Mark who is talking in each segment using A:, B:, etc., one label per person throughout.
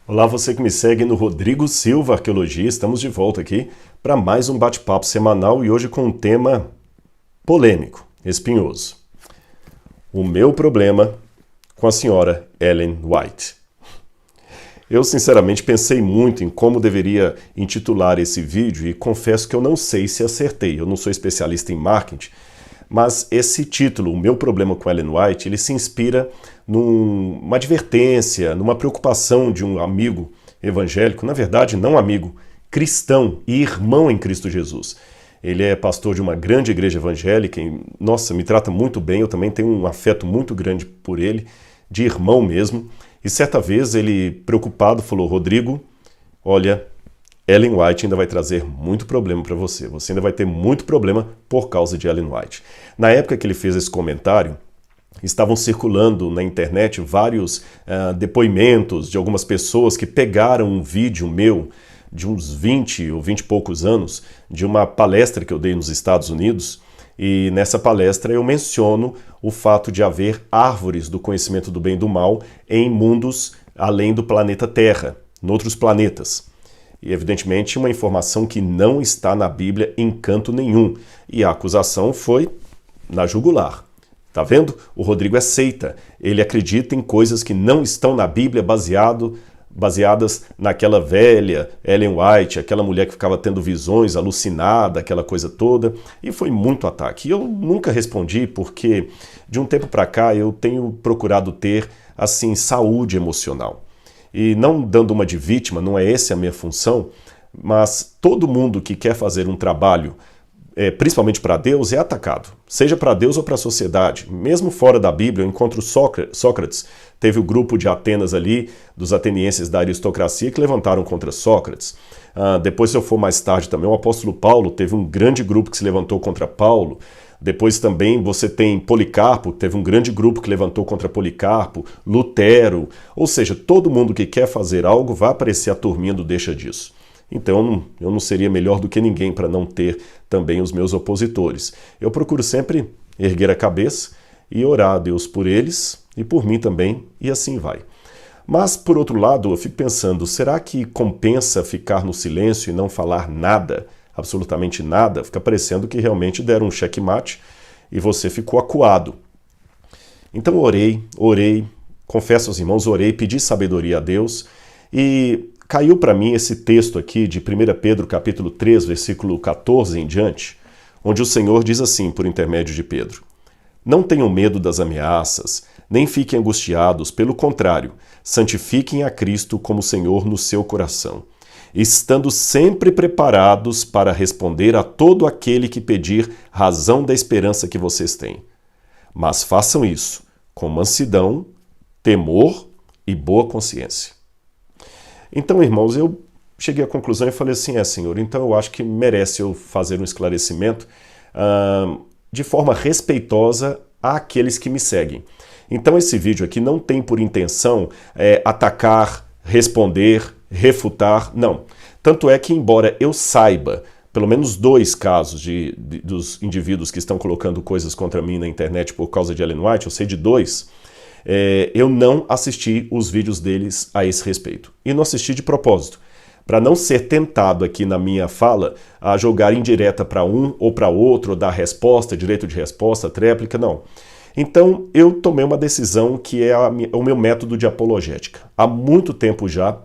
A: Olá, você que me segue no Rodrigo Silva Arqueologia. Estamos de volta aqui para mais um bate-papo semanal e hoje com um tema polêmico, espinhoso. O meu problema com a senhora Ellen White. Eu sinceramente pensei muito em como deveria intitular esse vídeo e confesso que eu não sei se acertei. Eu não sou especialista em marketing, mas esse título, O Meu Problema com Ellen White, ele se inspira numa advertência, numa preocupação de um amigo evangélico, na verdade não amigo, cristão e irmão em Cristo Jesus. Ele é pastor de uma grande igreja evangélica e, nossa, me trata muito bem, eu também tenho um afeto muito grande por ele, de irmão mesmo. E certa vez ele, preocupado, falou: Rodrigo, olha, Ellen White ainda vai trazer muito problema para você. Você ainda vai ter muito problema por causa de Ellen White. Na época que ele fez esse comentário, estavam circulando na internet vários depoimentos de algumas pessoas que pegaram um vídeo meu de uns 20 ou 20 e poucos anos, de uma palestra que eu dei nos Estados Unidos, e nessa palestra eu menciono o fato de haver árvores do conhecimento do bem e do mal em mundos além do planeta Terra, em outros planetas. E, evidentemente, uma informação que não está na Bíblia em canto nenhum. E a acusação foi na jugular. Tá vendo? O Rodrigo é seita. Ele acredita em coisas que não estão na Bíblia baseadas naquela velha Ellen White, aquela mulher que ficava tendo visões, alucinada, aquela coisa toda. E foi muito ataque. E eu nunca respondi porque, de um tempo para cá, eu tenho procurado ter, assim, saúde emocional. E não dando uma de vítima, não é essa a minha função, mas todo mundo que quer fazer um trabalho, principalmente para Deus, é atacado. Seja para Deus ou para a sociedade. Mesmo fora da Bíblia, eu encontro Sócrates. Teve o grupo de Atenas ali, dos atenienses da aristocracia, que levantaram contra Sócrates. Depois, se eu for mais tarde também, o apóstolo Paulo teve um grande grupo que se levantou contra Paulo. Depois também você tem Policarpo, teve um grande grupo que levantou contra Policarpo, Lutero, ou seja, todo mundo que quer fazer algo vai aparecer a turminha do deixa disso. Então eu não seria melhor do que ninguém para não ter também os meus opositores. Eu procuro sempre erguer a cabeça e orar a Deus por eles e por mim também, e assim vai. Mas, por outro lado, eu fico pensando, será que compensa ficar no silêncio e não falar nada? Absolutamente nada, fica parecendo que realmente deram um checkmate e você ficou acuado. Então orei, confesso aos irmãos, orei, pedi sabedoria a Deus e caiu para mim esse texto aqui de 1 Pedro capítulo 3, versículo 14 em diante, onde o Senhor diz assim, por intermédio de Pedro: Não tenham medo das ameaças, nem fiquem angustiados, pelo contrário, santifiquem a Cristo como Senhor no seu coração, estando sempre preparados para responder a todo aquele que pedir razão da esperança que vocês têm. Mas façam isso com mansidão, temor e boa consciência. Então, irmãos, eu cheguei à conclusão e falei assim, Senhor, então eu acho que merece eu fazer um esclarecimento de forma respeitosa àqueles que me seguem. Então esse vídeo aqui não tem por intenção atacar, responder, refutar, não. Tanto é que, embora eu saiba pelo menos 2 casos dos indivíduos que estão colocando coisas contra mim na internet por causa de Ellen White, eu sei de 2, eu não assisti os vídeos deles a esse respeito. E não assisti de propósito, para não ser tentado aqui na minha fala a jogar indireta para um ou para outro, ou dar resposta, direito de resposta, tréplica, não. Então, eu tomei uma decisão que é o meu método de apologética. Há muito tempo já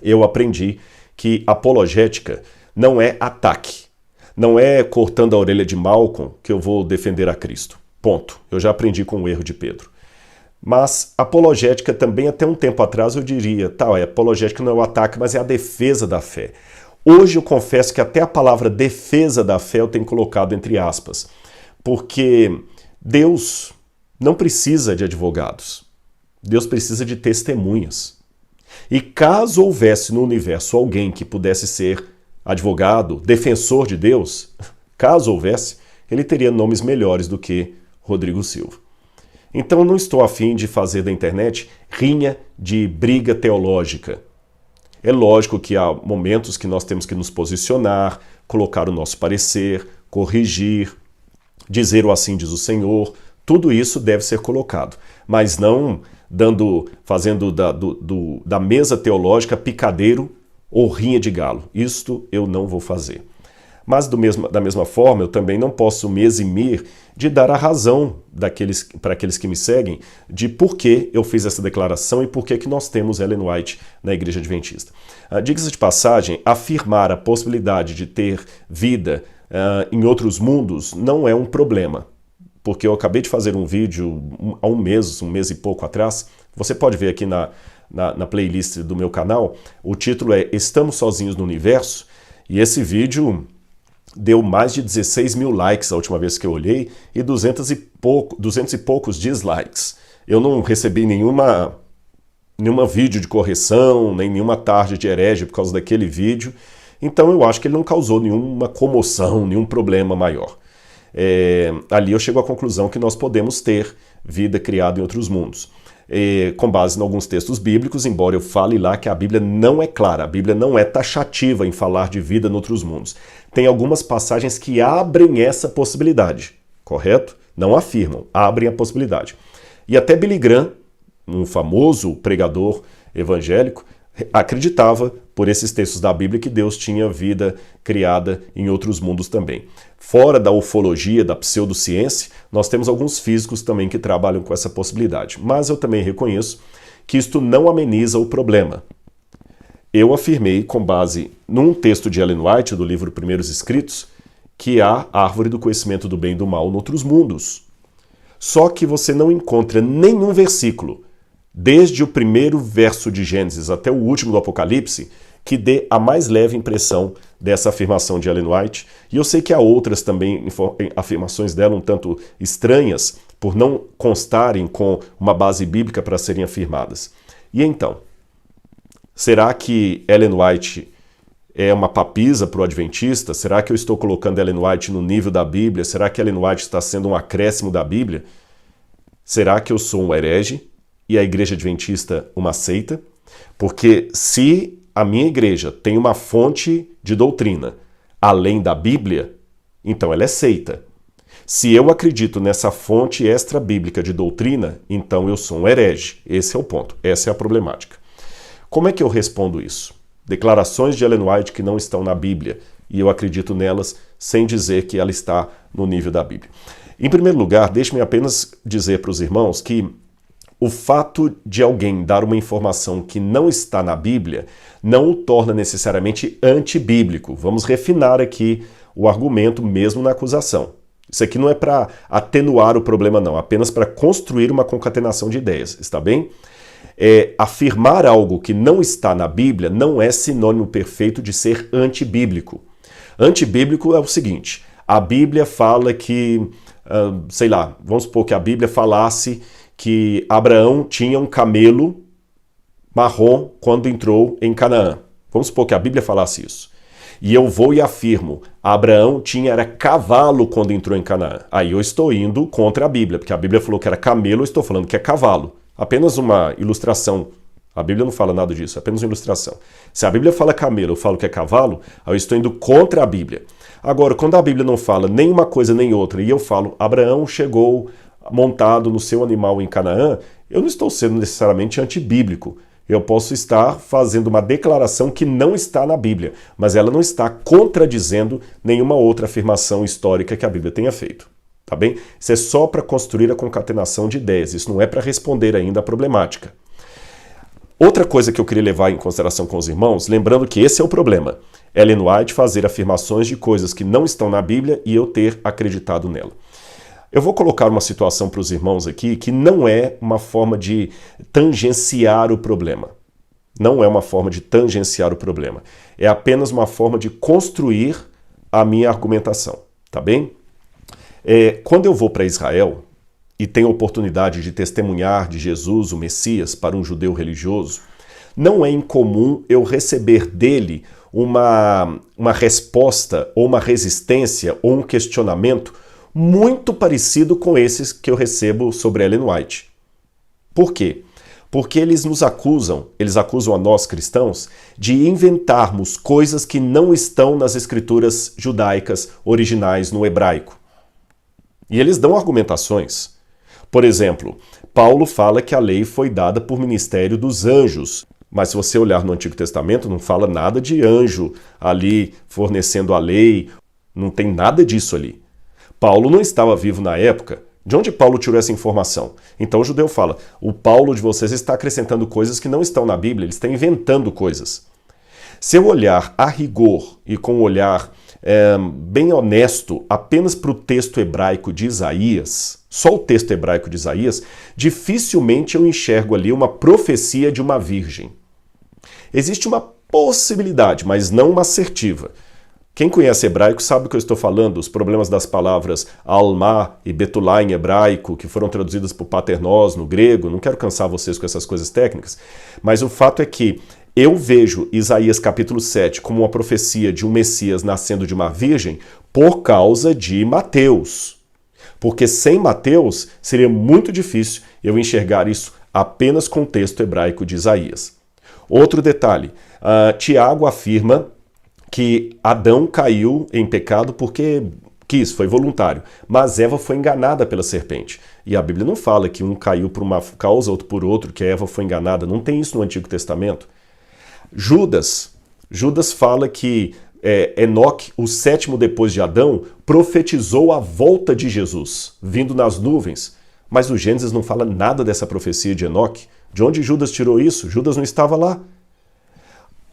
A: eu aprendi que apologética não é ataque. Não é cortando a orelha de Malcolm que eu vou defender a Cristo. Ponto. Eu já aprendi com o erro de Pedro. Mas apologética também, até um tempo atrás, eu diria, apologética não é o ataque, mas é a defesa da fé. Hoje eu confesso que até a palavra defesa da fé eu tenho colocado entre aspas. Porque Deus não precisa de advogados. Deus precisa de testemunhas. E caso houvesse no universo alguém que pudesse ser advogado, defensor de Deus, caso houvesse, ele teria nomes melhores do que Rodrigo Silva. Então eu não estou afim de fazer da internet rinha de briga teológica. É lógico que há momentos que nós temos que nos posicionar, colocar o nosso parecer, corrigir, dizer o assim diz o Senhor, tudo isso deve ser colocado, mas não fazendo da mesa teológica picadeiro ou rinha de galo. Isto eu não vou fazer. Mas da mesma forma, eu também não posso me eximir de dar a razão para aqueles que me seguem de por que eu fiz essa declaração e por que nós temos Ellen White na Igreja Adventista. Diga-se de passagem, afirmar a possibilidade de ter vida em outros mundos não é um problema. Porque eu acabei de fazer um vídeo há um mês e pouco atrás. Você pode ver aqui na playlist do meu canal. O título é Estamos Sozinhos no Universo. E esse vídeo deu mais de 16 mil likes a última vez que eu olhei e 200 e poucos dislikes. Eu não recebi nenhuma vídeo de correção, nem nenhuma tarde de herege por causa daquele vídeo. Então eu acho que ele não causou nenhuma comoção, nenhum problema maior. Ali eu chego à conclusão que nós podemos ter vida criada em outros mundos. Com base em alguns textos bíblicos, embora eu fale lá que a Bíblia não é clara, a Bíblia não é taxativa em falar de vida em outros mundos. Tem algumas passagens que abrem essa possibilidade, correto? Não afirmam, abrem a possibilidade. E até Billy Graham, um famoso pregador evangélico, acreditava, por esses textos da Bíblia, que Deus tinha vida criada em outros mundos também. Fora da ufologia, da pseudociência, nós temos alguns físicos também que trabalham com essa possibilidade. Mas eu também reconheço que isto não ameniza o problema. Eu afirmei, com base num texto de Ellen White, do livro Primeiros Escritos, que há árvore do conhecimento do bem e do mal em outros mundos. Só que você não encontra nenhum versículo, desde o primeiro verso de Gênesis até o último do Apocalipse, que dê a mais leve impressão dessa afirmação de Ellen White. E eu sei que há outras também afirmações dela um tanto estranhas, por não constarem com uma base bíblica para serem afirmadas. E então, será que Ellen White é uma papisa para o adventista? Será que eu estou colocando Ellen White no nível da Bíblia? Será que Ellen White está sendo um acréscimo da Bíblia? Será que eu sou um herege e a Igreja Adventista uma seita? Porque se a minha igreja tem uma fonte de doutrina além da Bíblia, então ela é seita. Se eu acredito nessa fonte extra-bíblica de doutrina, então eu sou um herege. Esse é o ponto, essa é a problemática. Como é que eu respondo isso? Declarações de Ellen White que não estão na Bíblia, e eu acredito nelas sem dizer que ela está no nível da Bíblia. Em primeiro lugar, deixe-me apenas dizer para os irmãos que o fato de alguém dar uma informação que não está na Bíblia não o torna necessariamente antibíblico. Vamos refinar aqui o argumento mesmo na acusação. Isso aqui não é para atenuar o problema não, apenas para construir uma concatenação de ideias, está bem? Afirmar algo que não está na Bíblia não é sinônimo perfeito de ser antibíblico. Antibíblico é o seguinte, a Bíblia fala que, vamos supor que a Bíblia falasse que Abraão tinha um camelo marrom quando entrou em Canaã. Vamos supor que a Bíblia falasse isso. E eu vou e afirmo, Abraão era cavalo quando entrou em Canaã. Aí eu estou indo contra a Bíblia, porque a Bíblia falou que era camelo, eu estou falando que é cavalo. Apenas uma ilustração. A Bíblia não fala nada disso, é apenas uma ilustração. Se a Bíblia fala camelo, eu falo que é cavalo, aí eu estou indo contra a Bíblia. Agora, quando a Bíblia não fala nem uma coisa nem outra, e eu falo, Abraão chegou montado no seu animal em Canaã, eu não estou sendo necessariamente antibíblico. Eu posso estar fazendo uma declaração que não está na Bíblia, mas ela não está contradizendo nenhuma outra afirmação histórica que a Bíblia tenha feito. Tá bem? Isso é só para construir a concatenação de ideias, isso não é para responder ainda a problemática. Outra coisa que eu queria levar em consideração com os irmãos, lembrando que esse é o problema, Ellen White fazer afirmações de coisas que não estão na Bíblia e eu ter acreditado nela. Eu vou colocar uma situação para os irmãos aqui que não é uma forma de tangenciar o problema. Não é uma forma de tangenciar o problema. É apenas uma forma de construir a minha argumentação, tá bem? Quando eu vou para Israel e tenho a oportunidade de testemunhar de Jesus, o Messias, para um judeu religioso, não é incomum eu receber dele uma resposta ou uma resistência ou um questionamento muito parecido com esses que eu recebo sobre Ellen White. Por quê? Porque eles acusam a nós cristãos de inventarmos coisas que não estão nas escrituras judaicas originais no hebraico. E eles dão argumentações. Por exemplo, Paulo fala que a lei foi dada por ministério dos anjos. Mas se você olhar no Antigo Testamento, não fala nada de anjo ali fornecendo a lei, não tem nada disso ali. Paulo não estava vivo na época. De onde Paulo tirou essa informação? Então o judeu fala, o Paulo de vocês está acrescentando coisas que não estão na Bíblia, ele está inventando coisas. Se eu olhar a rigor e com um olhar bem honesto apenas para o texto hebraico de Isaías, só o texto hebraico de Isaías, dificilmente eu enxergo ali uma profecia de uma virgem. Existe uma possibilidade, mas não uma assertiva. Quem conhece hebraico sabe o que eu estou falando, os problemas das palavras alma e betulá em hebraico, que foram traduzidas por paternós no grego. Não quero cansar vocês com essas coisas técnicas, mas o fato é que eu vejo Isaías capítulo 7 como uma profecia de um Messias nascendo de uma virgem por causa de Mateus. Porque sem Mateus seria muito difícil eu enxergar isso apenas com o texto hebraico de Isaías. Outro detalhe, Tiago afirma que Adão caiu em pecado porque quis, foi voluntário, mas Eva foi enganada pela serpente. E a Bíblia não fala que um caiu por uma causa, outro por outro, que Eva foi enganada. Não tem isso no Antigo Testamento. Judas fala que Enoque, o sétimo depois de Adão, profetizou a volta de Jesus, vindo nas nuvens. Mas o Gênesis não fala nada dessa profecia de Enoque. De onde Judas tirou isso? Judas não estava lá.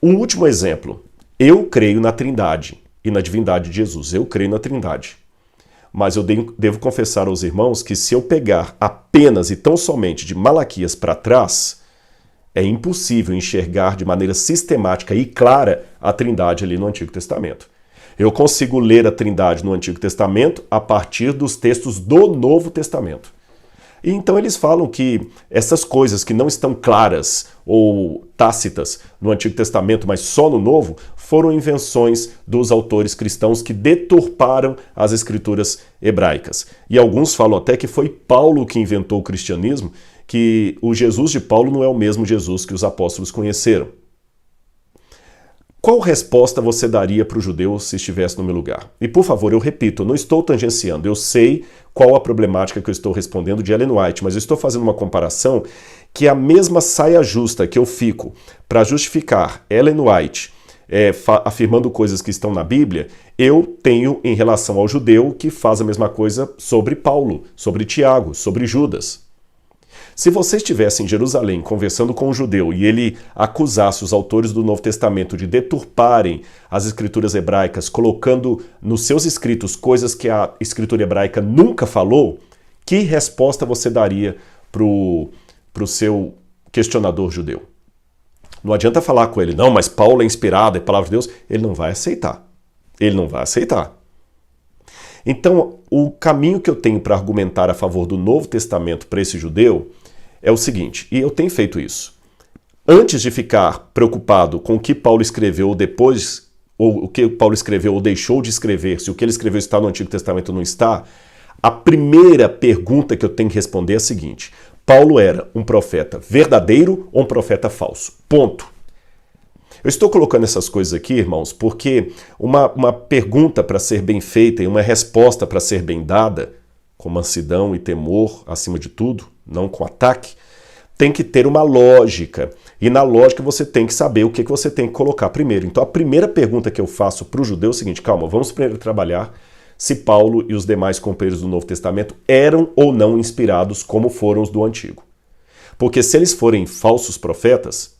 A: Um último exemplo. Eu creio na Trindade e na divindade de Jesus. Eu creio na Trindade. Mas eu devo confessar aos irmãos que se eu pegar apenas e tão somente de Malaquias para trás, é impossível enxergar de maneira sistemática e clara a Trindade ali no Antigo Testamento. Eu consigo ler a Trindade no Antigo Testamento a partir dos textos do Novo Testamento. E então eles falam que essas coisas que não estão claras ou tácitas no Antigo Testamento, mas só no Novo, foram invenções dos autores cristãos que deturparam as escrituras hebraicas. E alguns falam até que foi Paulo que inventou o cristianismo, que o Jesus de Paulo não é o mesmo Jesus que os apóstolos conheceram. Qual resposta você daria para o judeu se estivesse no meu lugar? E por favor, eu repito, eu não estou tangenciando, eu sei qual a problemática que eu estou respondendo de Ellen White, mas eu estou fazendo uma comparação que a mesma saia justa que eu fico para justificar Ellen White afirmando coisas que estão na Bíblia, eu tenho em relação ao judeu que faz a mesma coisa sobre Paulo, sobre Tiago, sobre Judas. Se você estivesse em Jerusalém conversando com um judeu e ele acusasse os autores do Novo Testamento de deturparem as escrituras hebraicas, colocando nos seus escritos coisas que a escritura hebraica nunca falou, que resposta você daria para o seu questionador judeu? Não adianta falar com ele, não, mas Paulo é inspirado, é palavra de Deus. Ele não vai aceitar. Ele não vai aceitar. Então, o caminho que eu tenho para argumentar a favor do Novo Testamento para esse judeu é o seguinte, e eu tenho feito isso. Antes de ficar preocupado com o que Paulo escreveu ou depois, ou o que Paulo escreveu ou deixou de escrever, se o que ele escreveu está no Antigo Testamento ou não está, a primeira pergunta que eu tenho que responder é a seguinte: Paulo era um profeta verdadeiro ou um profeta falso? Ponto. Eu estou colocando essas coisas aqui, irmãos, porque uma pergunta para ser bem feita e uma resposta para ser bem dada, com mansidão e temor, acima de tudo, não com ataque, tem que ter uma lógica. E na lógica você tem que saber o que você tem que colocar primeiro. Então a primeira pergunta que eu faço para o judeu é o seguinte: calma, vamos primeiro trabalhar se Paulo e os demais companheiros do Novo Testamento eram ou não inspirados como foram os do Antigo. Porque se eles forem falsos profetas,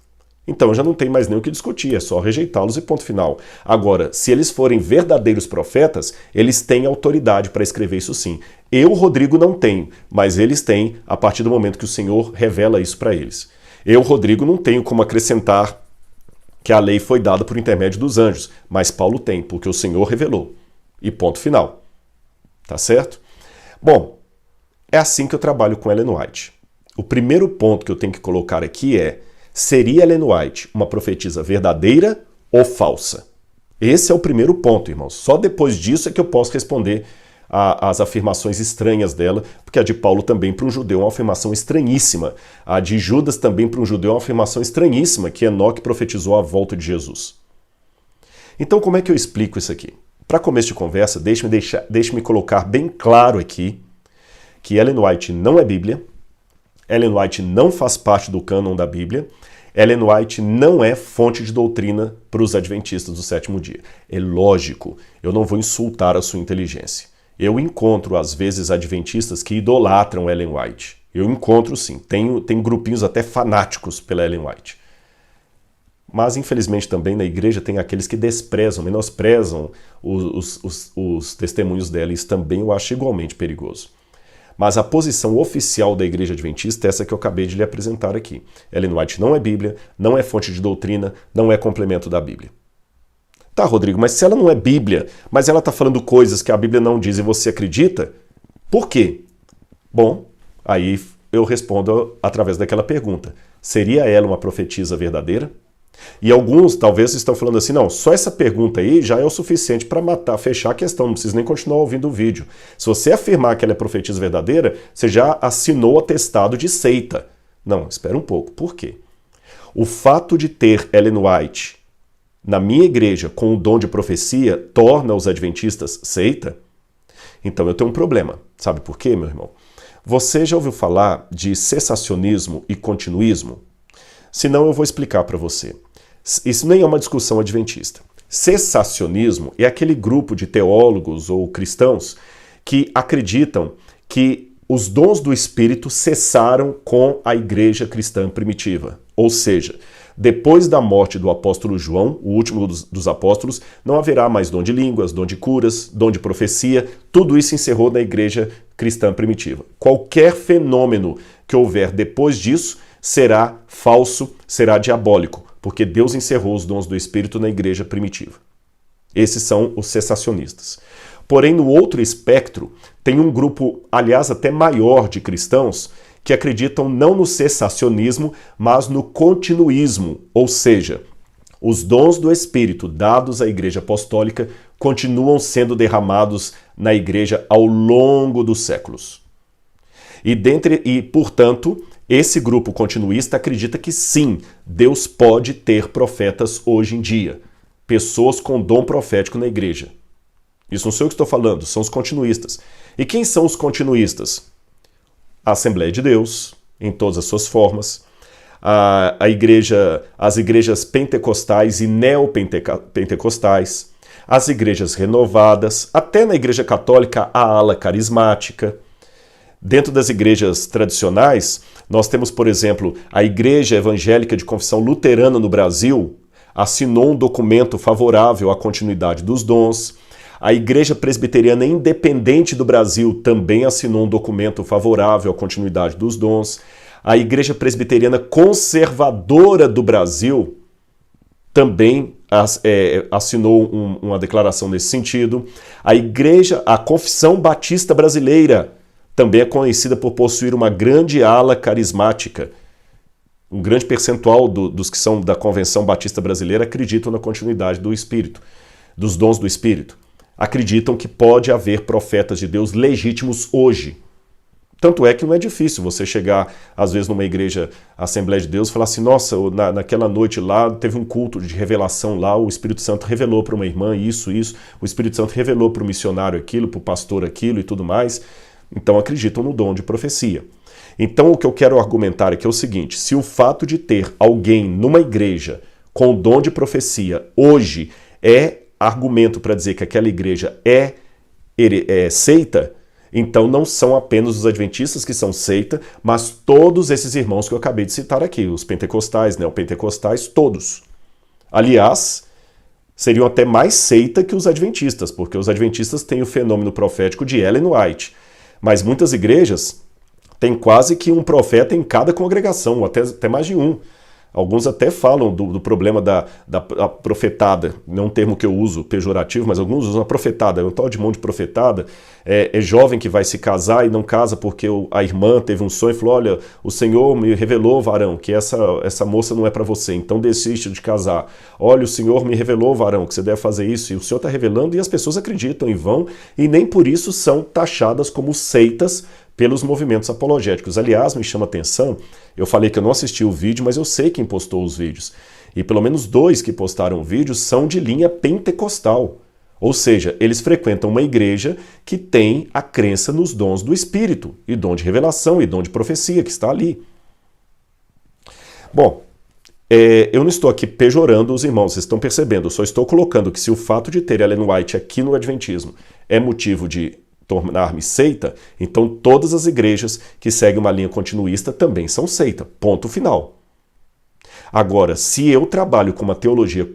A: então já não tem mais nem o que discutir, é só rejeitá-los e ponto final. Agora, se eles forem verdadeiros profetas, eles têm autoridade para escrever isso sim. Eu, Rodrigo, não tenho, mas eles têm a partir do momento que o Senhor revela isso para eles. Eu, Rodrigo, não tenho como acrescentar que a lei foi dada por intermédio dos anjos, mas Paulo tem, porque o Senhor revelou. E ponto final. Tá certo? Bom, é assim que eu trabalho com Ellen White. O primeiro ponto que eu tenho que colocar aqui é: seria Ellen White uma profetisa verdadeira ou falsa? Esse é o primeiro ponto, irmãos. Só depois disso é que eu posso responder às afirmações estranhas dela, porque a de Paulo também para um judeu é uma afirmação estranhíssima. A de Judas também para um judeu é uma afirmação estranhíssima, que Enoque profetizou a volta de Jesus. Então como é que eu explico isso aqui? Para começo de conversa, deixe-me colocar bem claro aqui que Ellen White não é Bíblia, Ellen White não faz parte do cânon da Bíblia. Ellen White não é fonte de doutrina para os adventistas do sétimo dia. É lógico, eu não vou insultar a sua inteligência. Eu encontro, às vezes, adventistas que idolatram Ellen White. Eu encontro, sim. Tem grupinhos até fanáticos pela Ellen White. Mas, infelizmente, também na igreja tem aqueles que desprezam, menosprezam os testemunhos dela. Isso também eu acho igualmente perigoso. Mas a posição oficial da igreja adventista é essa que eu acabei de lhe apresentar aqui. Ellen White não é Bíblia, não é fonte de doutrina, não é complemento da Bíblia. Tá, Rodrigo, mas se ela não é Bíblia, mas ela está falando coisas que a Bíblia não diz e você acredita, por quê? Bom, aí eu respondo através daquela pergunta. Seria ela uma profetisa verdadeira? E alguns talvez estão falando assim, não, só essa pergunta aí já é o suficiente para fechar a questão, não precisa nem continuar ouvindo o vídeo. Se você afirmar que ela é profetisa verdadeira, você já assinou o atestado de seita. Não, espera um pouco, por quê? O fato de ter Ellen White na minha igreja com o dom de profecia torna os adventistas seita? Então eu tenho um problema. Sabe por quê, meu irmão? Você já ouviu falar de cessacionismo e continuismo? Se não, eu vou explicar para você. Isso nem é uma discussão adventista. Cessacionismo é aquele grupo de teólogos ou cristãos que acreditam que os dons do Espírito cessaram com a igreja cristã primitiva. Ou seja, depois da morte do apóstolo João, o último dos apóstolos, não haverá mais dom de línguas, dom de curas, dom de profecia. Tudo isso encerrou na igreja cristã primitiva. Qualquer fenômeno que houver depois disso será falso, será diabólico, porque Deus encerrou os dons do Espírito na igreja primitiva. Esses são os cessacionistas. Porém, no outro espectro, tem um grupo, aliás, até maior de cristãos que acreditam não no cessacionismo, mas no continuismo, ou seja, os dons do Espírito dados à Igreja Apostólica continuam sendo derramados na Igreja ao longo dos séculos. Portanto, esse grupo continuista acredita que sim, Deus pode ter profetas hoje em dia, pessoas com dom profético na Igreja. Isso não sou eu que estou falando, são os continuistas. E quem são os continuistas? A Assembleia de Deus, em todas as suas formas, as igrejas pentecostais e neopentecostais, as igrejas renovadas, até na Igreja Católica a ala carismática. Dentro das igrejas tradicionais, nós temos, por exemplo, a Igreja Evangélica de Confissão Luterana no Brasil assinou um documento favorável à continuidade dos dons. A Igreja Presbiteriana Independente do Brasil também assinou um documento favorável à continuidade dos dons. A Igreja Presbiteriana Conservadora do Brasil também assinou uma declaração nesse sentido. A Confissão Batista Brasileira também é conhecida por possuir uma grande ala carismática. Um grande percentual dos que são da Convenção Batista Brasileira acreditam na continuidade do Espírito, dos dons do Espírito. Acreditam que pode haver profetas de Deus legítimos hoje. Tanto é que não é difícil você chegar, às vezes, numa igreja, Assembleia de Deus, e falar assim, nossa, naquela noite lá, teve um culto de revelação lá, o Espírito Santo revelou para uma irmã isso, o Espírito Santo revelou para o missionário aquilo, para o pastor aquilo e tudo mais. Então acreditam no dom de profecia. Então o que eu quero argumentar aqui é o seguinte, se o fato de ter alguém numa igreja com o dom de profecia hoje é argumento para dizer que aquela igreja é seita, então não são apenas os adventistas que são seita, mas todos esses irmãos que eu acabei de citar aqui, os pentecostais, neopentecostais, todos. Aliás, seriam até mais seita que os adventistas, porque os adventistas têm o fenômeno profético de Ellen White, mas muitas igrejas têm quase que um profeta em cada congregação, ou até mais de um. Alguns até falam do problema da profetada, não é um termo que eu uso pejorativo, mas alguns usam a profetada, é um tal de mão de profetada, é jovem que vai se casar e não casa porque a irmã teve um sonho e falou, olha, o Senhor me revelou, varão, que essa moça não é para você, então desiste de casar. Olha, o Senhor me revelou, varão, que você deve fazer isso, e o Senhor está revelando e as pessoas acreditam e vão, e nem por isso são taxadas como seitas pelos movimentos apologéticos. Aliás, me chama a atenção, eu falei que eu não assisti o vídeo, mas eu sei quem postou os vídeos. E pelo menos 2 que postaram o vídeo são de linha pentecostal. Ou seja, eles frequentam uma igreja que tem a crença nos dons do Espírito, e dom de revelação, e dom de profecia, que está ali. Bom, eu não estou aqui pejorando os irmãos, vocês estão percebendo, eu só estou colocando que se o fato de ter Ellen White aqui no Adventismo é motivo de tornar-me seita, então todas as igrejas que seguem uma linha continuista também são seita. Ponto final. Agora, se eu trabalho com uma teologia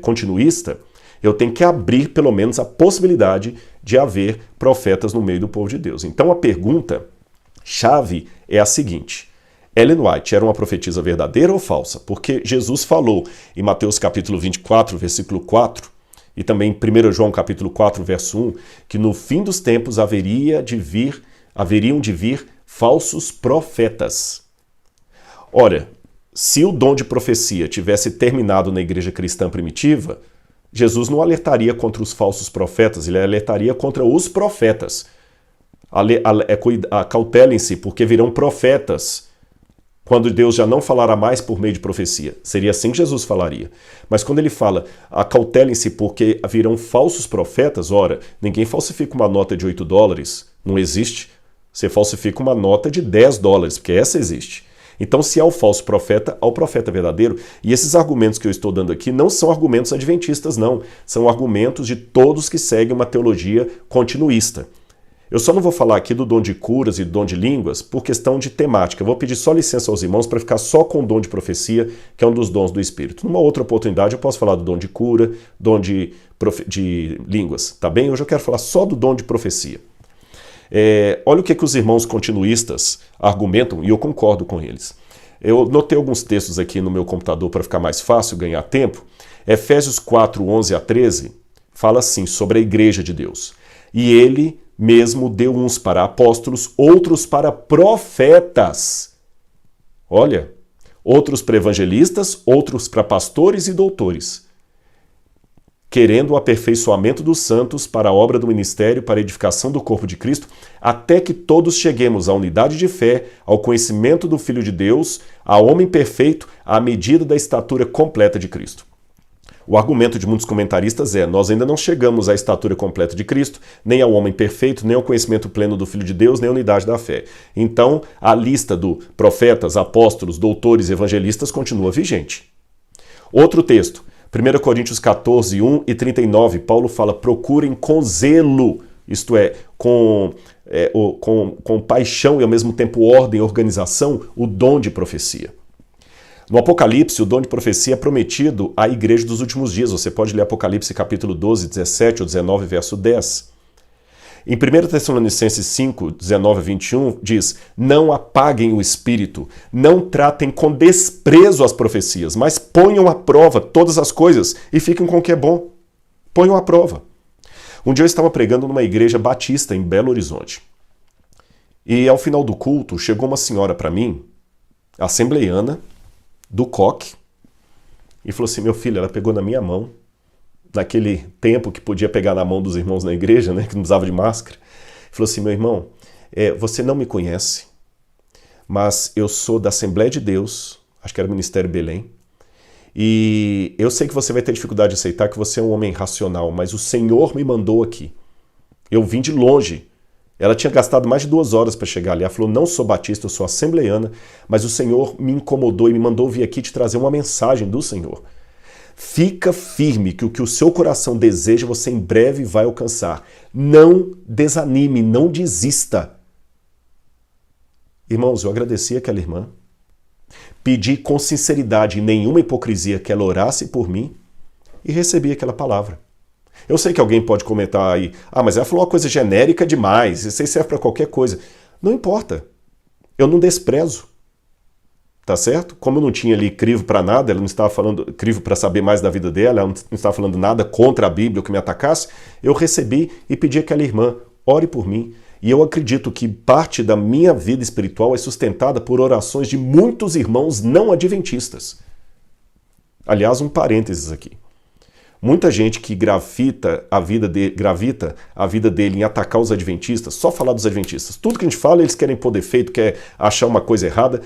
A: continuista, eu tenho que abrir pelo menos a possibilidade de haver profetas no meio do povo de Deus. Então a pergunta-chave é a seguinte: Ellen White era uma profetisa verdadeira ou falsa? Porque Jesus falou em Mateus capítulo 24, versículo 4, e também em 1 João capítulo 4, verso 1, que no fim dos tempos haveriam de vir falsos profetas. Ora, se o dom de profecia tivesse terminado na igreja cristã primitiva, Jesus não alertaria contra os falsos profetas, ele alertaria contra os profetas. Acautelem-se, porque virão profetas quando Deus já não falará mais por meio de profecia. Seria assim que Jesus falaria. Mas quando ele fala, acautelem-se porque virão falsos profetas, ora, ninguém falsifica uma nota de $8, não existe. Você falsifica uma nota de $10, porque essa existe. Então, se há o falso profeta, há o profeta verdadeiro. E esses argumentos que eu estou dando aqui não são argumentos adventistas, não. São argumentos de todos que seguem uma teologia continuista. Eu só não vou falar aqui do dom de curas e do dom de línguas por questão de temática. Eu vou pedir só licença aos irmãos para ficar só com o dom de profecia, que é um dos dons do Espírito. Numa outra oportunidade eu posso falar do dom de cura, dom de línguas, tá bem? Hoje eu quero falar só do dom de profecia. Olha o que os irmãos continuistas argumentam, e eu concordo com eles. Eu notei alguns textos aqui no meu computador para ficar mais fácil ganhar tempo. Efésios 4, 11 a 13 fala assim sobre a igreja de Deus. E ele mesmo deu uns para apóstolos, outros para profetas. Olha, outros para evangelistas, outros para pastores e doutores, querendo o aperfeiçoamento dos santos para a obra do ministério, para a edificação do corpo de Cristo, até que todos cheguemos à unidade de fé, ao conhecimento do Filho de Deus, ao homem perfeito, à medida da estatura completa de Cristo. O argumento de muitos comentaristas é: nós ainda não chegamos à estatura completa de Cristo, nem ao homem perfeito, nem ao conhecimento pleno do Filho de Deus, nem à unidade da fé. Então, a lista do profetas, apóstolos, doutores e evangelistas continua vigente. Outro texto, 1 Coríntios 14, 1 e 39, Paulo fala: procurem com zelo, isto é, com paixão e ao mesmo tempo ordem e organização, o dom de profecia. No Apocalipse, o dom de profecia é prometido à igreja dos últimos dias. Você pode ler Apocalipse capítulo 12, 17 ou 19, verso 10. Em 1 Tessalonicenses 5, 19 a 21, diz: não apaguem o espírito, não tratem com desprezo as profecias, mas ponham à prova todas as coisas e fiquem com o que é bom. Ponham à prova. Um dia eu estava pregando numa igreja batista em Belo Horizonte. E ao final do culto, chegou uma senhora para mim, assembleiana, do coque, e falou assim: meu filho, ela pegou na minha mão, naquele tempo que podia pegar na mão dos irmãos na igreja, né, que não precisava de máscara, falou assim: meu irmão, você não me conhece, mas eu sou da Assembleia de Deus, acho que era o Ministério Belém, e eu sei que você vai ter dificuldade de aceitar que você é um homem racional, mas o Senhor me mandou aqui. Eu vim de longe. Ela tinha gastado mais de 2 horas para chegar ali. Ela falou: não sou batista, eu sou assembleiana, mas o Senhor me incomodou e me mandou vir aqui te trazer uma mensagem do Senhor. Fica firme que o que o seu coração deseja, você em breve vai alcançar. Não desanime, não desista. Irmãos, eu agradeci àquela irmã, pedi com sinceridade e nenhuma hipocrisia que ela orasse por mim e recebi aquela palavra. Eu sei que alguém pode comentar aí: mas ela falou uma coisa genérica demais, isso aí serve para qualquer coisa. Não importa, eu não desprezo, tá certo? Como eu não tinha ali crivo para nada, ela não estava falando crivo para saber mais da vida dela, ela não estava falando nada contra a Bíblia ou que me atacasse, eu recebi e pedi àquela irmã: ore por mim. E eu acredito que parte da minha vida espiritual é sustentada por orações de muitos irmãos não adventistas. Aliás, um parênteses aqui. Muita gente que gravita a vida dele em atacar os adventistas, só falar dos adventistas. Tudo que a gente fala, eles querem pôr defeito, quer achar uma coisa errada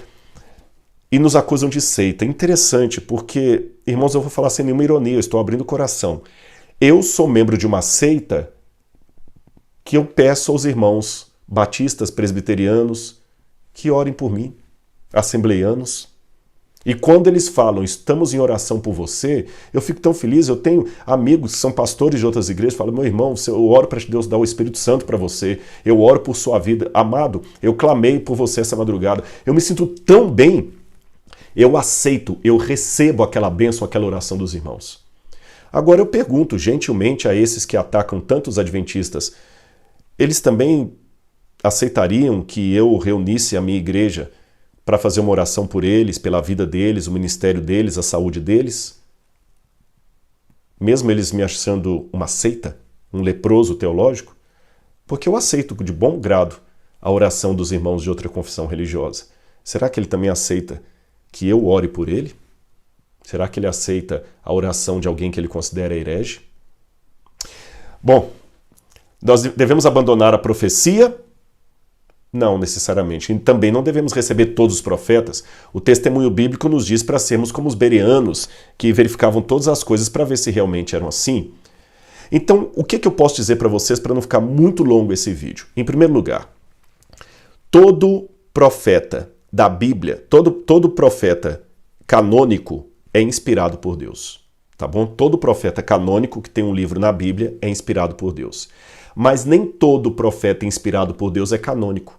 A: e nos acusam de seita. Interessante, porque, irmãos, eu vou falar sem nenhuma ironia, eu estou abrindo o coração. Eu sou membro de uma seita que eu peço aos irmãos batistas, presbiterianos, que orem por mim, assembleianos. E quando eles falam, estamos em oração por você, eu fico tão feliz. Eu tenho amigos que são pastores de outras igrejas, falam, meu irmão, eu oro para Deus dar o Espírito Santo para você, eu oro por sua vida. Amado, eu clamei por você essa madrugada. Eu me sinto tão bem, eu aceito, eu recebo aquela bênção, aquela oração dos irmãos. Agora eu pergunto gentilmente a esses que atacam tantos adventistas, eles também aceitariam que eu reunisse a minha igreja para fazer uma oração por eles, pela vida deles, o ministério deles, a saúde deles? Mesmo eles me achando uma seita, um leproso teológico? Porque eu aceito de bom grado a oração dos irmãos de outra confissão religiosa. Será que ele também aceita que eu ore por ele? Será que ele aceita a oração de alguém que ele considera herege? Bom, nós devemos abandonar a profecia? Não necessariamente. E também não devemos receber todos os profetas. O testemunho bíblico nos diz para sermos como os bereanos, que verificavam todas as coisas para ver se realmente eram assim. Então, o que eu posso dizer para vocês para não ficar muito longo esse vídeo? Em primeiro lugar, todo profeta da Bíblia, todo profeta canônico é inspirado por Deus. Tá bom? Todo profeta canônico que tem um livro na Bíblia é inspirado por Deus. Mas nem todo profeta inspirado por Deus é canônico.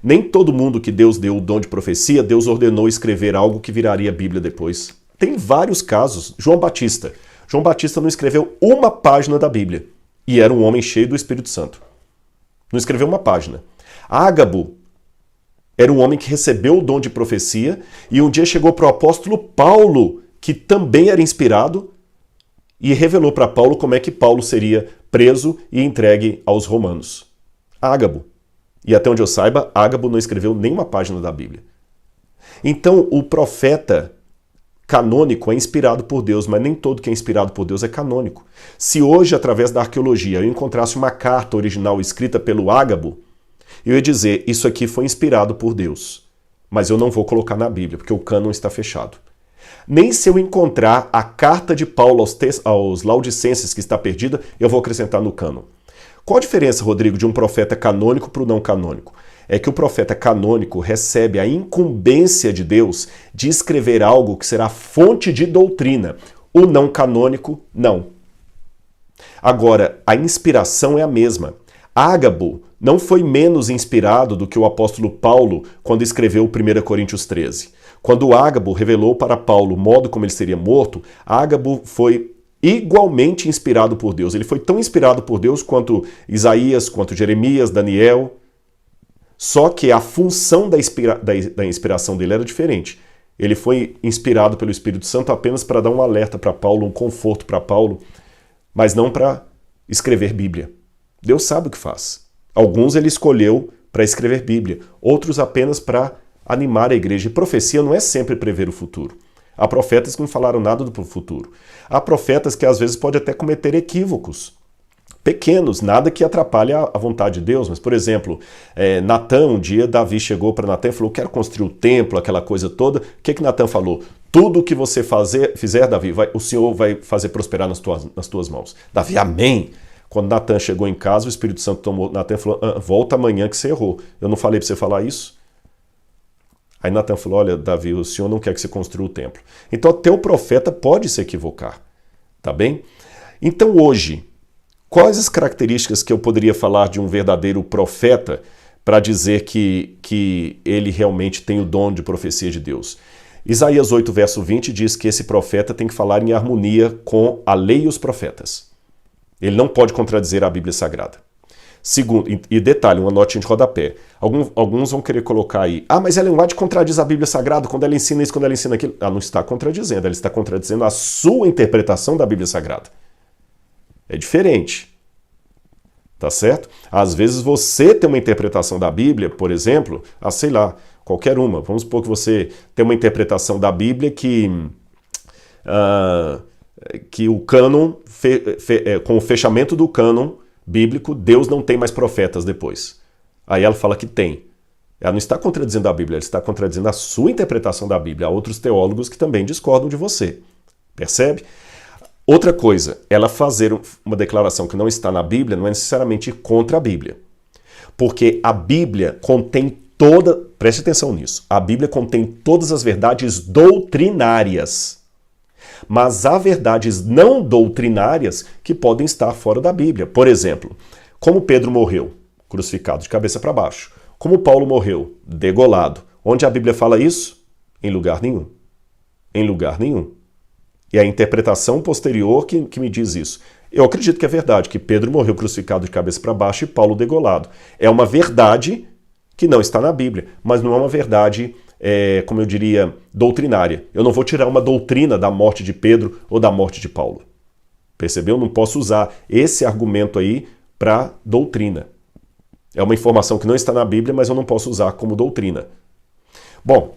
A: Nem todo mundo que Deus deu o dom de profecia, Deus ordenou escrever algo que viraria Bíblia depois. Tem vários casos. João Batista. João Batista não escreveu uma página da Bíblia. E era um homem cheio do Espírito Santo. Não escreveu uma página. Ágabo era um homem que recebeu o dom de profecia e um dia chegou para o apóstolo Paulo, que também era inspirado, e revelou para Paulo como é que Paulo seria preso e entregue aos romanos. Ágabo. E até onde eu saiba, Ágabo não escreveu nenhuma página da Bíblia. Então, o profeta canônico é inspirado por Deus, mas nem todo que é inspirado por Deus é canônico. Se hoje, através da arqueologia, eu encontrasse uma carta original escrita pelo Ágabo, eu ia dizer, isso aqui foi inspirado por Deus, mas eu não vou colocar na Bíblia, porque o cânon está fechado. Nem se eu encontrar a carta de Paulo aos Laodicenses que está perdida, eu vou acrescentar no cânon. Qual a diferença, Rodrigo, de um profeta canônico para o não canônico? É que o profeta canônico recebe a incumbência de Deus de escrever algo que será fonte de doutrina. O não canônico, não. Agora, a inspiração é a mesma. Ágabo não foi menos inspirado do que o apóstolo Paulo quando escreveu 1 Coríntios 13. Quando Ágabo revelou para Paulo o modo como ele seria morto, Ágabo foi igualmente inspirado por Deus. Ele foi tão inspirado por Deus quanto Isaías, quanto Jeremias, Daniel. Só que a função da inspiração dele era diferente. Ele foi inspirado pelo Espírito Santo apenas para dar um alerta para Paulo, um conforto para Paulo, mas não para escrever Bíblia. Deus sabe o que faz. Alguns ele escolheu para escrever Bíblia, outros apenas para animar a igreja. E profecia não é sempre prever o futuro. Há profetas que não falaram nada do futuro. Há profetas que às vezes podem até cometer equívocos pequenos, nada que atrapalhe a vontade de Deus. Mas, por exemplo, Natã, um dia Davi chegou para Natã e falou, quero construir o templo, aquela coisa toda. O que Natã falou? Tudo que você fizer, Davi, o Senhor vai fazer prosperar nas tuas mãos. Davi, amém. Quando Natã chegou em casa, o Espírito Santo tomou Natã e falou, volta amanhã que você errou. Eu não falei para você falar isso? Aí Natã falou, olha, Davi, o Senhor não quer que você construa o templo. Então até o profeta pode se equivocar, tá bem? Então hoje, quais as características que eu poderia falar de um verdadeiro profeta para dizer que ele realmente tem o dom de profecia de Deus? Isaías 8, verso 20 diz que esse profeta tem que falar em harmonia com a lei e os profetas. Ele não pode contradizer a Bíblia Sagrada. Segundo, e detalhe, uma notinha de rodapé. Alguns vão querer colocar aí, mas Ellen White contradiz a Bíblia Sagrada quando ela ensina isso, quando ela ensina aquilo. Ela não está contradizendo, ela está contradizendo a sua interpretação da Bíblia Sagrada. É diferente. Tá certo? Às vezes você tem uma interpretação da Bíblia, por exemplo, sei lá, qualquer uma. Vamos supor que você tem uma interpretação da Bíblia que o cânon, com o fechamento do cânon bíblico, Deus não tem mais profetas depois. Aí ela fala que tem. Ela não está contradizendo a Bíblia, ela está contradizendo a sua interpretação da Bíblia. Há outros teólogos que também discordam de você. Percebe? Outra coisa, ela fazer uma declaração que não está na Bíblia não é necessariamente contra a Bíblia. Porque a Bíblia contém preste atenção nisso, a Bíblia contém todas as verdades doutrinárias. Mas há verdades não doutrinárias que podem estar fora da Bíblia. Por exemplo, como Pedro morreu, crucificado de cabeça para baixo. Como Paulo morreu, degolado. Onde a Bíblia fala isso? Em lugar nenhum. Em lugar nenhum. E a interpretação posterior que me diz isso. Eu acredito que é verdade, que Pedro morreu crucificado de cabeça para baixo e Paulo degolado. É uma verdade que não está na Bíblia, mas não é uma verdade, como eu diria, doutrinária. Eu não vou tirar uma doutrina da morte de Pedro ou da morte de Paulo. Percebeu? Não posso usar esse argumento aí para doutrina. É uma informação que não está na Bíblia, mas eu não posso usar como doutrina. Bom,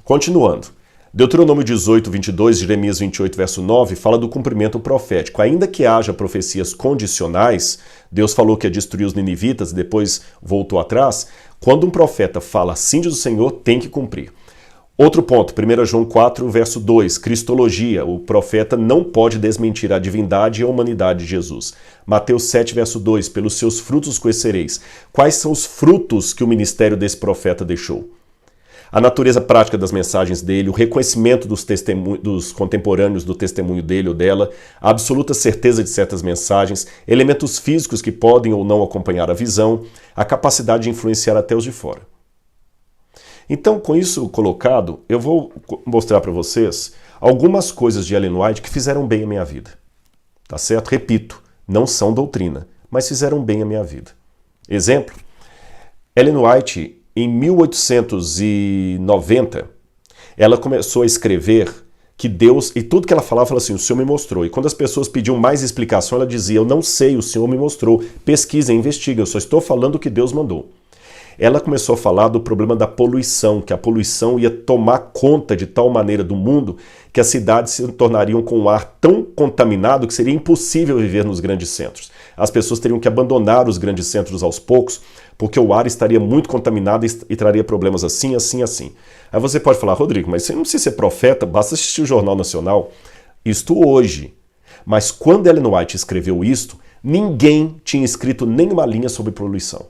A: continuando. Deuteronômio 18, 22, Jeremias 28, verso 9, fala do cumprimento profético. Ainda que haja profecias condicionais, Deus falou que ia destruir os ninivitas e depois voltou atrás. Quando um profeta fala assim diz o Senhor, tem que cumprir. Outro ponto, 1 João 4, verso 2, Cristologia. O profeta não pode desmentir a divindade e a humanidade de Jesus. Mateus 7, verso 2, pelos seus frutos conhecereis. Quais são os frutos que o ministério desse profeta deixou? A natureza prática das mensagens dele, o reconhecimento dos contemporâneos do testemunho dele ou dela, a absoluta certeza de certas mensagens, elementos físicos que podem ou não acompanhar a visão, a capacidade de influenciar até os de fora. Então, com isso colocado, eu vou mostrar para vocês algumas coisas de Ellen White que fizeram bem a minha vida. Tá certo? Repito, não são doutrina, mas fizeram bem a minha vida. Exemplo, Ellen White, em 1890, ela começou a escrever que Deus, e tudo que ela falava assim, o Senhor me mostrou. E quando as pessoas pediam mais explicação, ela dizia, eu não sei, o Senhor me mostrou. Pesquisem, investiguem, eu só estou falando o que Deus mandou. Ela começou a falar do problema da poluição, que a poluição ia tomar conta de tal maneira do mundo que as cidades se tornariam com um ar tão contaminado que seria impossível viver nos grandes centros. As pessoas teriam que abandonar os grandes centros aos poucos, porque o ar estaria muito contaminado e traria problemas assim, assim, assim. Aí você pode falar, Rodrigo, mas você não precisa ser profeta, basta assistir o Jornal Nacional. Isto hoje. Mas quando Ellen White escreveu isto, ninguém tinha escrito nenhuma linha sobre poluição.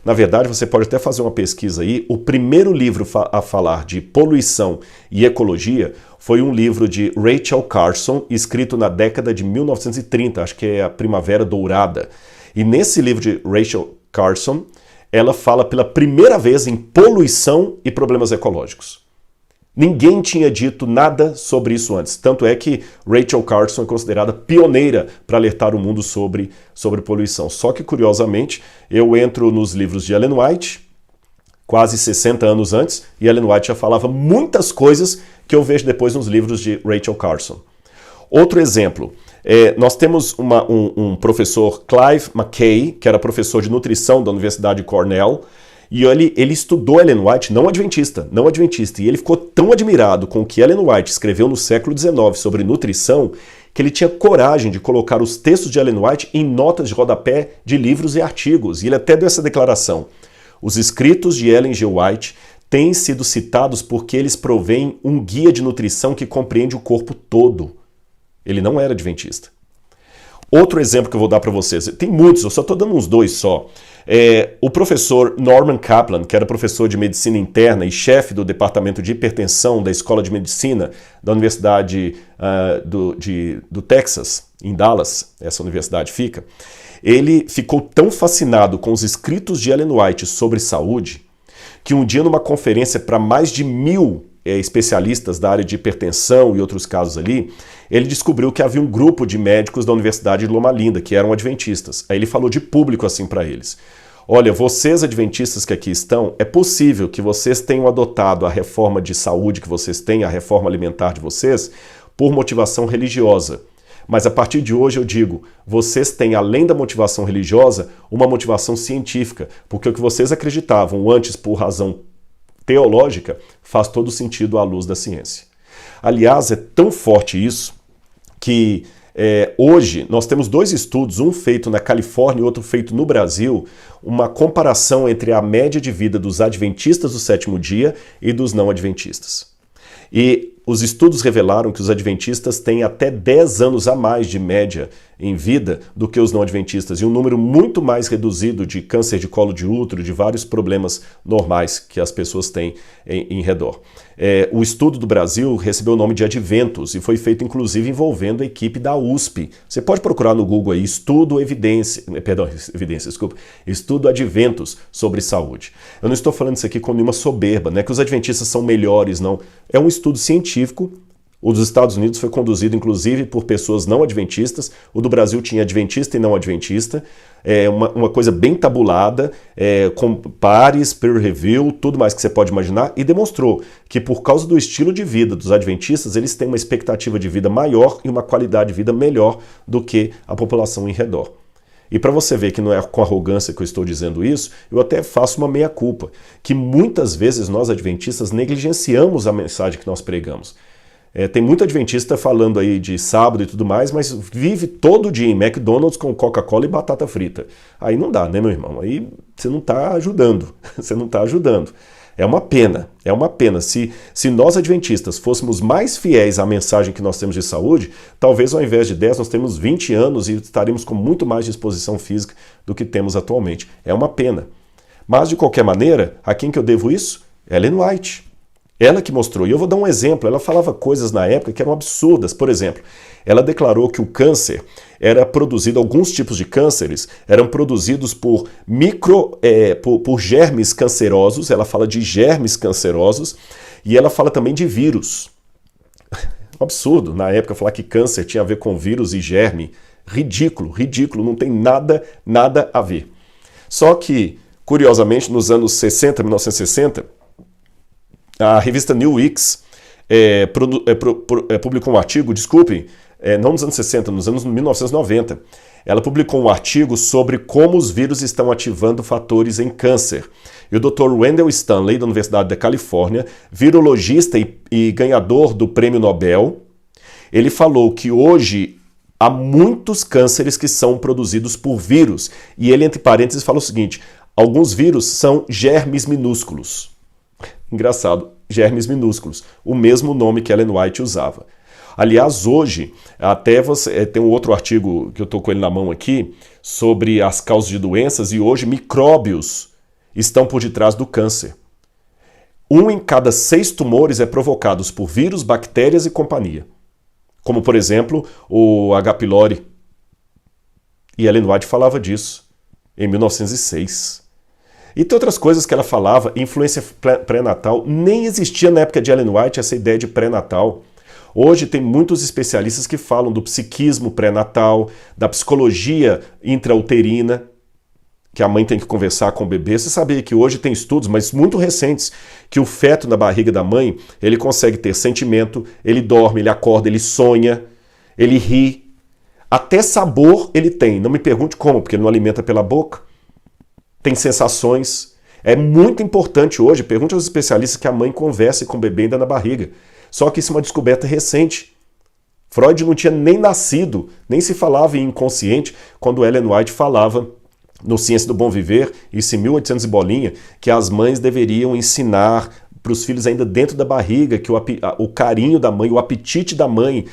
A: Na verdade, você pode até fazer uma pesquisa aí. O primeiro livro a falar de poluição e ecologia foi um livro de Rachel Carson, escrito na década de 1930, acho que é a Primavera Dourada. E nesse livro de Rachel Carson, ela fala pela primeira vez em poluição e problemas ecológicos. Ninguém tinha dito nada sobre isso antes. Tanto é que Rachel Carson é considerada pioneira para alertar o mundo sobre poluição. Só que, curiosamente, eu entro nos livros de Ellen White, quase 60 anos antes, e Ellen White já falava muitas coisas que eu vejo depois nos livros de Rachel Carson. Outro exemplo, nós temos um professor, Clive McKay, que era professor de nutrição da Universidade de Cornell, e ele estudou Ellen White, não adventista, e ele ficou tão admirado com o que Ellen White escreveu no século XIX sobre nutrição, que ele tinha coragem de colocar os textos de Ellen White em notas de rodapé de livros e artigos, e ele até deu essa declaração. Os escritos de Ellen G. White têm sido citados porque eles provêm um guia de nutrição que compreende o corpo todo. Ele não era adventista. Outro exemplo que eu vou dar para vocês, tem muitos, eu só estou dando uns dois só. O professor Norman Kaplan, que era professor de medicina interna e chefe do departamento de hipertensão da Escola de Medicina da Universidade do Texas, em Dallas, essa universidade fica, ele ficou tão fascinado com os escritos de Ellen White sobre saúde, que um dia numa conferência para mais de 1000 especialistas da área de hipertensão e outros casos ali, ele descobriu que havia um grupo de médicos da Universidade de Loma Linda, que eram adventistas. Aí ele falou de público assim para eles. Olha, vocês adventistas que aqui estão, é possível que vocês tenham adotado a reforma de saúde que vocês têm, a reforma alimentar de vocês, por motivação religiosa. Mas a partir de hoje eu digo, vocês têm, além da motivação religiosa, uma motivação científica, porque o que vocês acreditavam antes por razão teológica faz todo sentido à luz da ciência. Aliás, é tão forte isso que hoje nós temos dois estudos, um feito na Califórnia e outro feito no Brasil, uma comparação entre a média de vida dos adventistas do sétimo dia e dos não adventistas. E os estudos revelaram que os adventistas têm até 10 anos a mais de média em vida do que os não adventistas e um número muito mais reduzido de câncer de colo de útero, de vários problemas normais que as pessoas têm em redor. O estudo do Brasil recebeu o nome de Adventus e foi feito inclusive envolvendo a equipe da USP. Você pode procurar no Google aí, estudo Adventus sobre saúde. Eu não estou falando isso aqui com nenhuma soberba, não é que os adventistas são melhores, não. É um estudo científico. O dos Estados Unidos foi conduzido, inclusive, por pessoas não adventistas. O do Brasil tinha adventista e não adventista. É uma coisa bem tabulada, com pares, peer review, tudo mais que você pode imaginar, e demonstrou que por causa do estilo de vida dos adventistas, eles têm uma expectativa de vida maior e uma qualidade de vida melhor do que a população em redor. E para você ver que não é com arrogância que eu estou dizendo isso, eu até faço uma meia-culpa, que muitas vezes nós adventistas negligenciamos a mensagem que nós pregamos. Tem muito adventista falando aí de sábado e tudo mais, mas vive todo dia em McDonald's com Coca-Cola e batata frita. Aí não dá, né, meu irmão? Aí você não está ajudando, você não está ajudando. É uma pena, é uma pena. Se nós adventistas fôssemos mais fiéis à mensagem que nós temos de saúde, talvez ao invés de 10 nós temos 20 anos e estaremos com muito mais disposição física do que temos atualmente. É uma pena. Mas, de qualquer maneira, a quem que eu devo isso? Ellen White. Ela que mostrou, e eu vou dar um exemplo, ela falava coisas na época que eram absurdas. Por exemplo, ela declarou que o câncer era produzido, alguns tipos de cânceres eram produzidos por germes cancerosos, ela fala de germes cancerosos, e ela fala também de vírus. Absurdo, na época, falar que câncer tinha a ver com vírus e germe. Ridículo, ridículo, não tem nada a ver. Só que, curiosamente, nos anos 1960, a revista New Weeks publicou um artigo, não nos anos 60, nos anos 1990. Ela publicou um artigo sobre como os vírus estão ativando fatores em câncer. E o Dr. Wendell Stanley, da Universidade da Califórnia, virologista e ganhador do Prêmio Nobel, ele falou que hoje há muitos cânceres que são produzidos por vírus. E ele, entre parênteses, fala o seguinte: alguns vírus são germes minúsculos. Engraçado, germes minúsculos, o mesmo nome que Ellen White usava. Aliás, hoje, até você tem um outro artigo que eu estou com ele na mão aqui, sobre as causas de doenças, e hoje micróbios estão por detrás do câncer. 1 em cada 6 tumores é provocados por vírus, bactérias e companhia. Como, por exemplo, o H. pylori. E Ellen White falava disso em 1906. E tem outras coisas que ela falava, influência pré-natal, nem existia na época de Ellen White essa ideia de pré-natal. Hoje tem muitos especialistas que falam do psiquismo pré-natal, da psicologia intrauterina, que a mãe tem que conversar com o bebê. Você sabia que hoje tem estudos, mas muito recentes, que o feto na barriga da mãe, ele consegue ter sentimento, ele dorme, ele acorda, ele sonha, ele ri. Até sabor ele tem. Não me pergunte como, porque ele não alimenta pela boca. Tem sensações. É muito importante hoje, pergunte aos especialistas, que a mãe converse com o bebê ainda na barriga. Só que isso é uma descoberta recente. Freud não tinha nem nascido, nem se falava em inconsciente, quando Ellen White falava no Ciência do Bom Viver, isso em 1800 e bolinha, que as mães deveriam ensinar para os filhos ainda dentro da barriga, que o carinho da mãe, o apetite da mãe,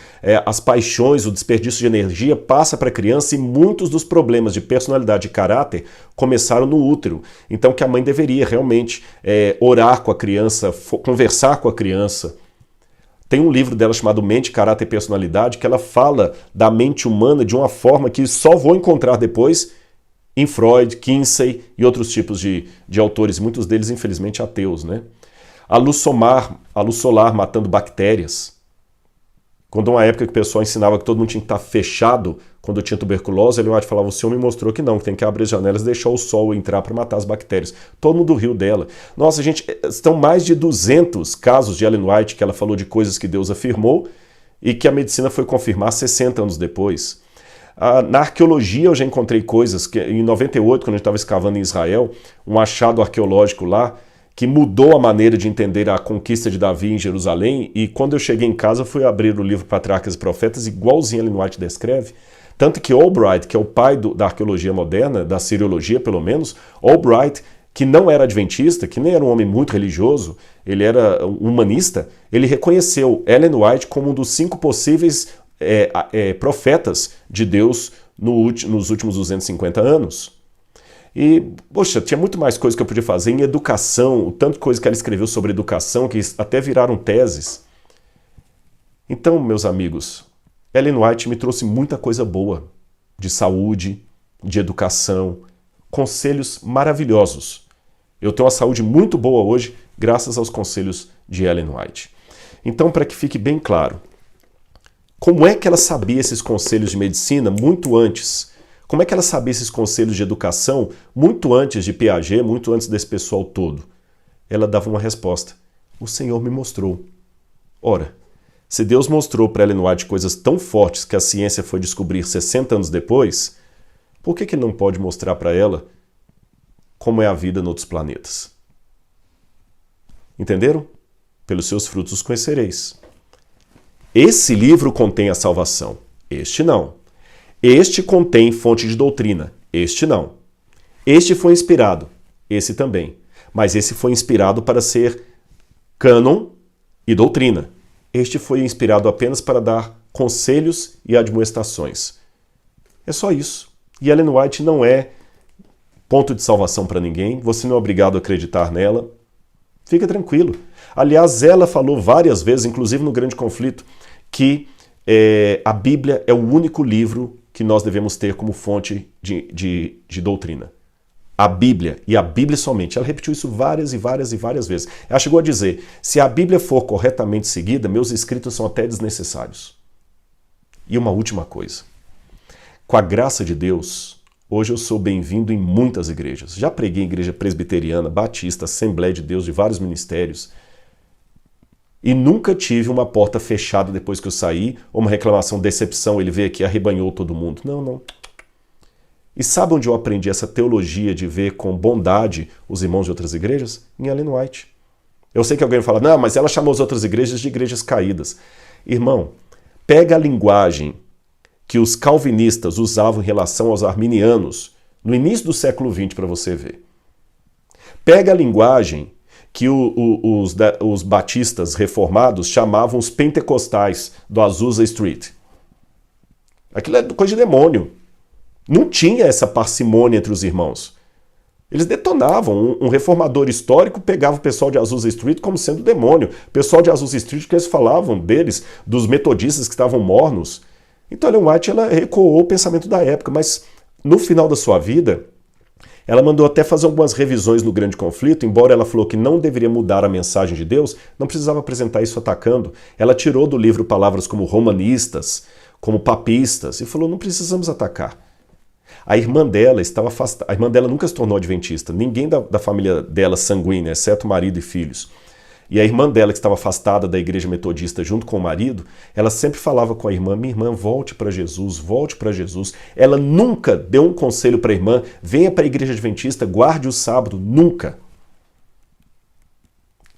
A: as paixões, o desperdício de energia passa para a criança, e muitos dos problemas de personalidade e caráter começaram no útero. Então que a mãe deveria realmente orar com a criança, conversar com a criança. Tem um livro dela chamado Mente, Caráter e Personalidade, que ela fala da mente humana de uma forma que só vou encontrar depois em Freud, Kinsey e outros tipos de autores, muitos deles infelizmente ateus, né? A luz solar matando bactérias. Quando uma época que o pessoal ensinava que todo mundo tinha que estar fechado quando tinha tuberculose, Ellen White falava: o senhor me mostrou que não, que tem que abrir as janelas e deixar o sol entrar para matar as bactérias. Todo mundo riu dela. Nossa, gente, estão mais de 200 casos de Ellen White que ela falou de coisas que Deus afirmou e que a medicina foi confirmar 60 anos depois. Na arqueologia eu já encontrei coisas que em 98, quando a gente estava escavando em Israel, um achado arqueológico lá, que mudou a maneira de entender a conquista de Davi em Jerusalém, e quando eu cheguei em casa fui abrir o livro Patriarcas e Profetas, igualzinho Ellen White descreve, tanto que Albright, que é o pai da arqueologia moderna, da siriologia pelo menos, Albright que não era adventista, que nem era um homem muito religioso, ele era um humanista, ele reconheceu Ellen White como um dos 5 possíveis profetas de Deus nos últimos 250 anos. E, poxa, tinha muito mais coisa que eu podia fazer em educação, o tanto de coisa que ela escreveu sobre educação, que até viraram teses. Então, meus amigos, Ellen White me trouxe muita coisa boa, de saúde, de educação, conselhos maravilhosos. Eu tenho uma saúde muito boa hoje, graças aos conselhos de Ellen White. Então, para que fique bem claro, como é que ela sabia esses conselhos de medicina muito antes? Como é que ela sabia esses conselhos de educação muito antes de Piaget, muito antes desse pessoal todo? Ela dava uma resposta. O Senhor me mostrou. Ora, se Deus mostrou para Ellen White coisas tão fortes que a ciência foi descobrir 60 anos depois, por que Ele não pode mostrar para ela como é a vida em outros planetas? Entenderam? Pelos seus frutos os conhecereis. Esse livro contém a salvação. Este não. Este contém fonte de doutrina. Este não. Este foi inspirado. Esse também. Mas esse foi inspirado para ser cânon e doutrina. Este foi inspirado apenas para dar conselhos e admoestações. É só isso. E Ellen White não é ponto de salvação para ninguém. Você não é obrigado a acreditar nela. Fica tranquilo. Aliás, ela falou várias vezes, inclusive no Grande Conflito, que a Bíblia é o único livro que nós devemos ter como fonte de doutrina. A Bíblia, e a Bíblia somente. Ela repetiu isso várias e várias e várias vezes. Ela chegou a dizer, se a Bíblia for corretamente seguida, meus escritos são até desnecessários. E uma última coisa. Com a graça de Deus, hoje eu sou bem-vindo em muitas igrejas. Já preguei em igreja presbiteriana, batista, Assembleia de Deus, de vários ministérios. E nunca tive uma porta fechada depois que eu saí, ou uma reclamação, decepção, ele veio aqui e arrebanhou todo mundo. Não, não. E sabe onde eu aprendi essa teologia de ver com bondade os irmãos de outras igrejas? Em Ellen White. Eu sei que alguém vai falar, não, mas ela chamou as outras igrejas de igrejas caídas. Irmão, pega a linguagem que os calvinistas usavam em relação aos arminianos no início do século XX para você ver. Pega a linguagem que os batistas reformados chamavam os pentecostais do Azusa Street. Aquilo é coisa de demônio. Não tinha essa parcimônia entre os irmãos. Eles detonavam. Um reformador histórico pegava o pessoal de Azusa Street como sendo demônio. O pessoal de Azusa Street, que eles falavam deles, dos metodistas que estavam mornos. Então Ellen White ela recuou o pensamento da época, mas no final da sua vida, ela mandou até fazer algumas revisões no Grande Conflito, embora ela falou que não deveria mudar a mensagem de Deus, não precisava apresentar isso atacando. Ela tirou do livro palavras como romanistas, como papistas, e falou, não precisamos atacar. A irmã dela estava afastada, a irmã dela nunca se tornou adventista, ninguém da família dela sanguínea, exceto marido e filhos. E a irmã dela, que estava afastada da igreja metodista junto com o marido, ela sempre falava com a irmã, minha irmã, volte para Jesus, volte para Jesus. Ela nunca deu um conselho para a irmã, venha para a igreja adventista, guarde o sábado, nunca.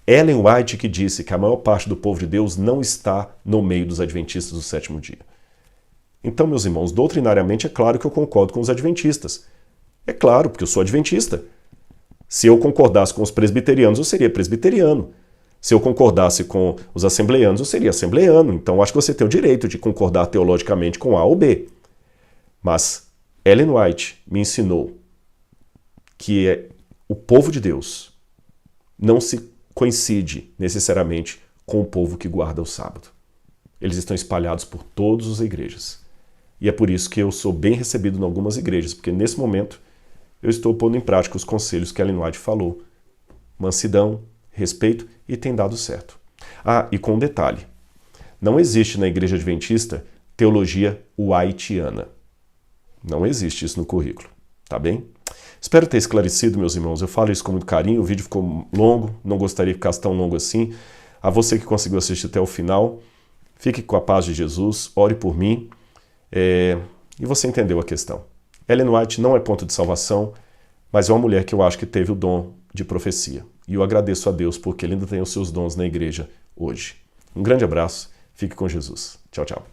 A: Ellen White que disse que a maior parte do povo de Deus não está no meio dos adventistas do sétimo dia. Então, meus irmãos, doutrinariamente é claro que eu concordo com os adventistas. É claro, porque eu sou adventista. Se eu concordasse com os presbiterianos, eu seria presbiteriano. Se eu concordasse com os assembleianos, eu seria assembleiano. Então, acho que você tem o direito de concordar teologicamente com A ou B. Mas Ellen White me ensinou que o povo de Deus não se coincide necessariamente com o povo que guarda o sábado. Eles estão espalhados por todas as igrejas. E é por isso que eu sou bem recebido em algumas igrejas, porque nesse momento eu estou pondo em prática os conselhos que Ellen White falou. Mansidão, respeito, e tem dado certo. Ah, e com um detalhe. Não existe na igreja adventista teologia whiteana. Não existe isso no currículo, tá bem? Espero ter esclarecido, meus irmãos. Eu falo isso com muito carinho, o vídeo ficou longo, não gostaria que ficasse tão longo assim. A você que conseguiu assistir até o final, fique com a paz de Jesus, ore por mim. E você entendeu a questão. Ellen White não é ponto de salvação, mas é uma mulher que eu acho que teve o dom de profecia. E eu agradeço a Deus porque Ele ainda tem os seus dons na igreja hoje. Um grande abraço, fique com Jesus. Tchau, tchau.